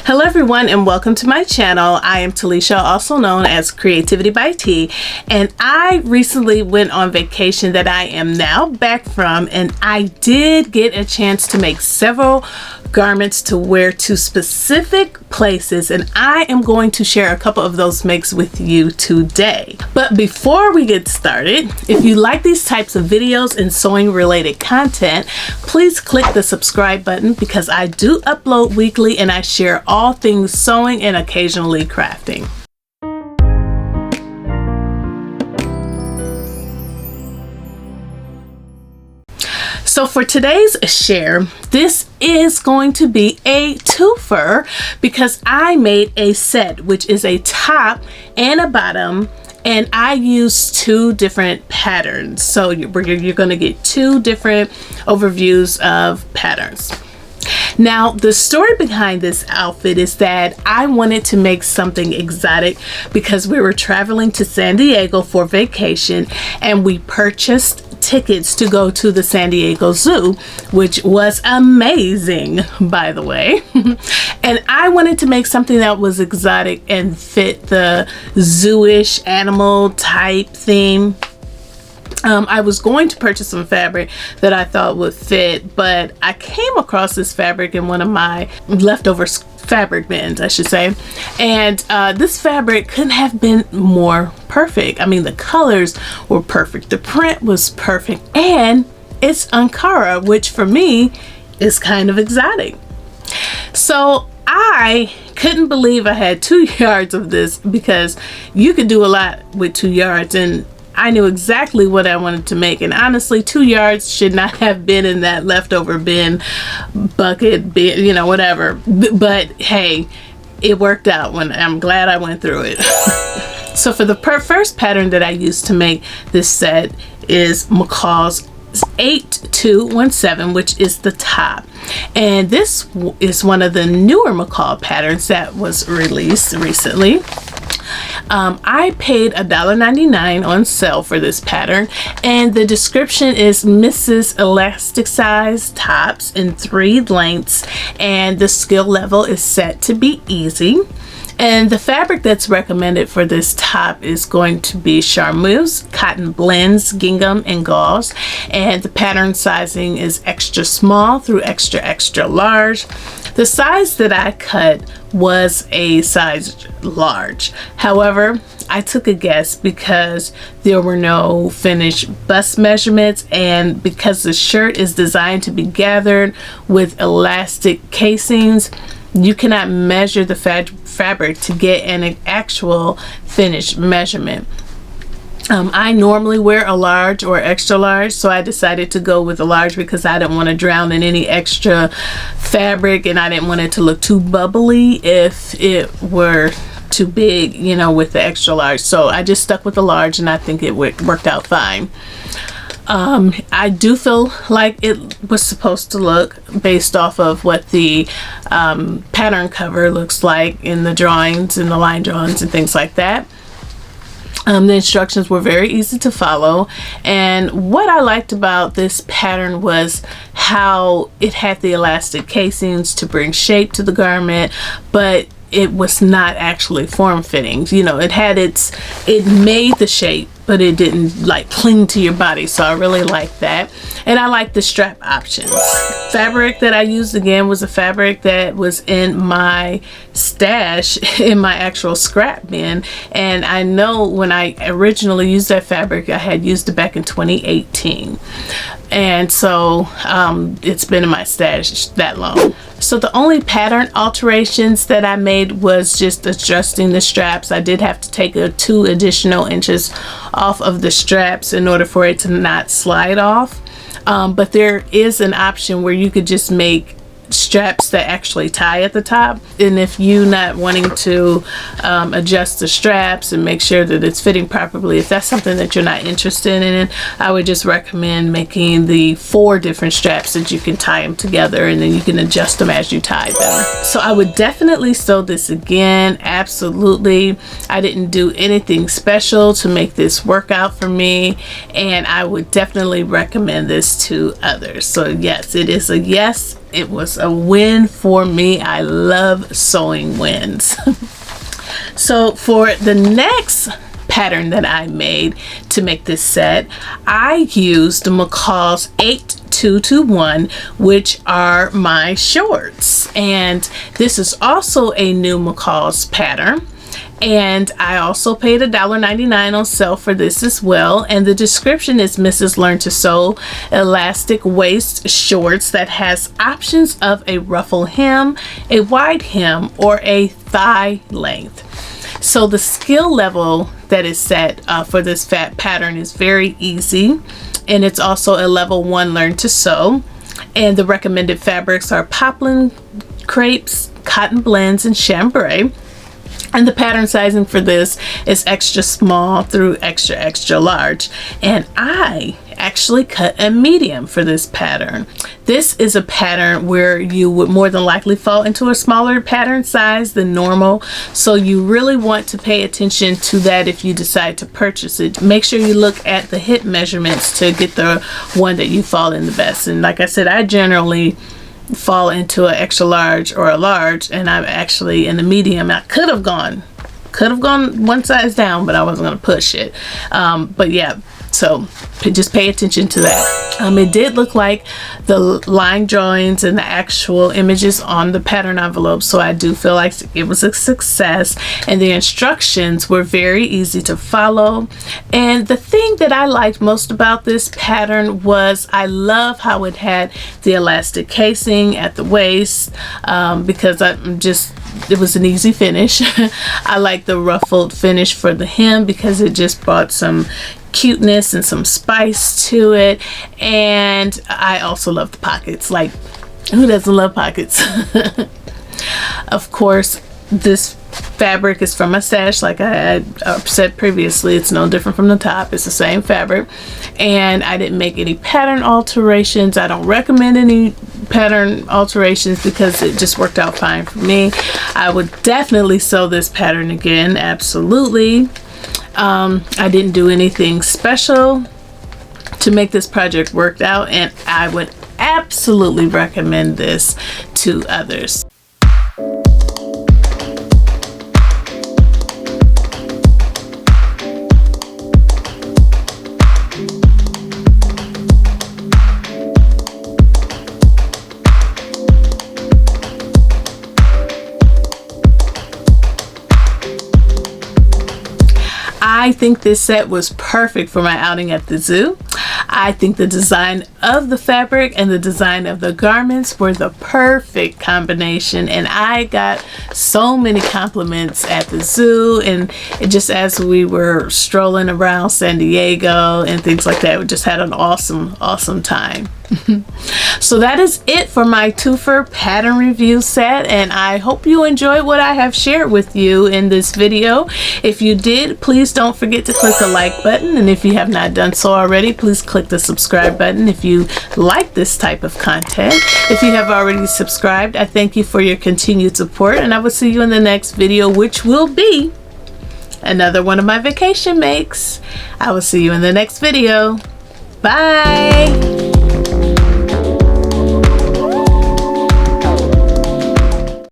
Hello everyone and welcome to my channel. I am Talisha, also known as CreativiTeeByT, and I recently went on vacation that I am now back from, and I did get a chance to make several garments to wear to specific places, and I am going to share a couple of those makes with you today. But before we get started, if you like these types of videos and sewing related content, please click the subscribe button because I do upload weekly and I share all things sewing and occasionally crafting. So for today's share, this is going to be a twofer because I made a set, which is a top and a bottom, and I used two different patterns. So you're going to get two different overviews of patterns. Now, the story behind this outfit is that I wanted to make something exotic because we were traveling to San Diego for vacation, and we purchased tickets to go to the San Diego Zoo, which was amazing, by the way. And I wanted to make something that was exotic and fit the zoo-ish animal type theme. I was going to purchase some fabric that I thought would fit, but I came across this fabric in one of my leftover fabric bins, I should say, and this fabric couldn't have been more perfect. I mean, the colors were perfect, the print was perfect, and it's Ankara, which for me is kind of exotic. So I couldn't believe I had 2 yards of this because you could do a lot with 2 yards, and I knew exactly what I wanted to make, and honestly 2 yards should not have been in that leftover bin, bucket, bin, you know, whatever, but hey, it worked out. When I'm glad I went through it. So for the first pattern that I used to make this set is McCall's 8217, which is the top, and this is one of the newer McCall patterns that was released recently. I paid $1.99 on sale for this pattern, and the description is Mrs. Elastic Size Tops in 3 lengths, and the skill level is set to be easy. And the fabric that's recommended for this top is going to be charmeuse, cotton blends, gingham, and gauze. And the pattern sizing is extra small through extra, extra large. The size that I cut was a size large. However, I took a guess because there were no finished bust measurements, and because the shirt is designed to be gathered with elastic casings, you cannot measure the fabric to get an actual finished measurement. I normally wear a large or extra large, so I decided to go with a large because I didn't want to drown in any extra fabric, and I didn't want it to look too bubbly if it were too big, you know, with the extra large. So I just stuck with the large, and I think it worked out fine. I do feel like it was supposed to look based off of what the pattern cover looks like in the drawings and the line drawings and things like that. The instructions were very easy to follow, and what I liked about this pattern was how it had the elastic casings to bring shape to the garment, but it was not actually form-fitting. You know, it made the shape, but it didn't like cling to your body, so I really liked that. And I like the strap options. Fabric that I used again was a fabric that was in my stash in my actual scrap bin, and I know when I originally used that fabric I had used it back in 2018, and so it's been in my stash that long. So the only pattern alterations that I made was just adjusting the straps. I did have to take 2 additional inches off of the straps in order for it to not slide off, but there is an option where you could just make straps that actually tie at the top, and if you're not wanting to adjust the straps and make sure that it's fitting properly, if that's something that you're not interested in, I would just recommend making the 4 different straps that you can tie them together, and then you can adjust them as you tie them. So I would definitely sew this again, absolutely. I didn't do anything special to make this work out for me, and I would definitely recommend this to others. So yes, it is a yes it was a win for me. I love sewing wins. So for the next pattern that I made to make this set, I used McCall's 8221, which are my shorts, and this is also a new McCall's pattern. And I also paid $1.99 on sale for this as well. And the description is Mrs. Learn to Sew elastic waist shorts that has options of a ruffle hem, a wide hem, or a thigh length. So the skill level that is set for this fat pattern is very easy, and it's also a level 1 Learn to Sew. And the recommended fabrics are poplin crepes, cotton blends, and chambray. And the pattern sizing for this is extra small through extra, extra large. And I actually cut a medium for this pattern. This is a pattern where you would more than likely fall into a smaller pattern size than normal. So you really want to pay attention to that if you decide to purchase it. Make sure you look at the hip measurements to get the one that you fall in the best. And like I said, I generally fall into an extra large or a large, and I'm actually in the medium. I could have gone one size down, but I wasn't going to push it. But yeah, so just pay attention to that. It did look like the line drawings and the actual images on the pattern envelope, so I do feel like it was a success, and the instructions were very easy to follow. And the thing that I liked most about this pattern was I love how it had the elastic casing at the waist, because it was an easy finish. I like the ruffled finish for the hem because it just brought some cuteness and some spice to it. And I also love the pockets. Like, who doesn't love pockets? Of course, this fabric is from my stash. Like I had said previously, it's no different from the top. It's the same fabric, and I didn't make any pattern alterations. I don't recommend any pattern alterations because it just worked out fine for me. I would definitely sew this pattern again, absolutely. I didn't do anything special to make this project work out, and I would absolutely recommend this to others. I think this set was perfect for my outing at the zoo. I think the design of the fabric and the design of the garments were the perfect combination, and I got so many compliments at the zoo, and just as we were strolling around San Diego and things like that, we just had an awesome time. So that is it for my twofer pattern review set, and I hope you enjoyed what I have shared with you in this video. If you did, please don't forget to click the like button, and if you have not done so already, please click the subscribe button if you like this type of content. If you have already subscribed, I thank you for your continued support, and I will see you in the next video, which will be another one of my vacation makes. I will see you in the next video. Bye.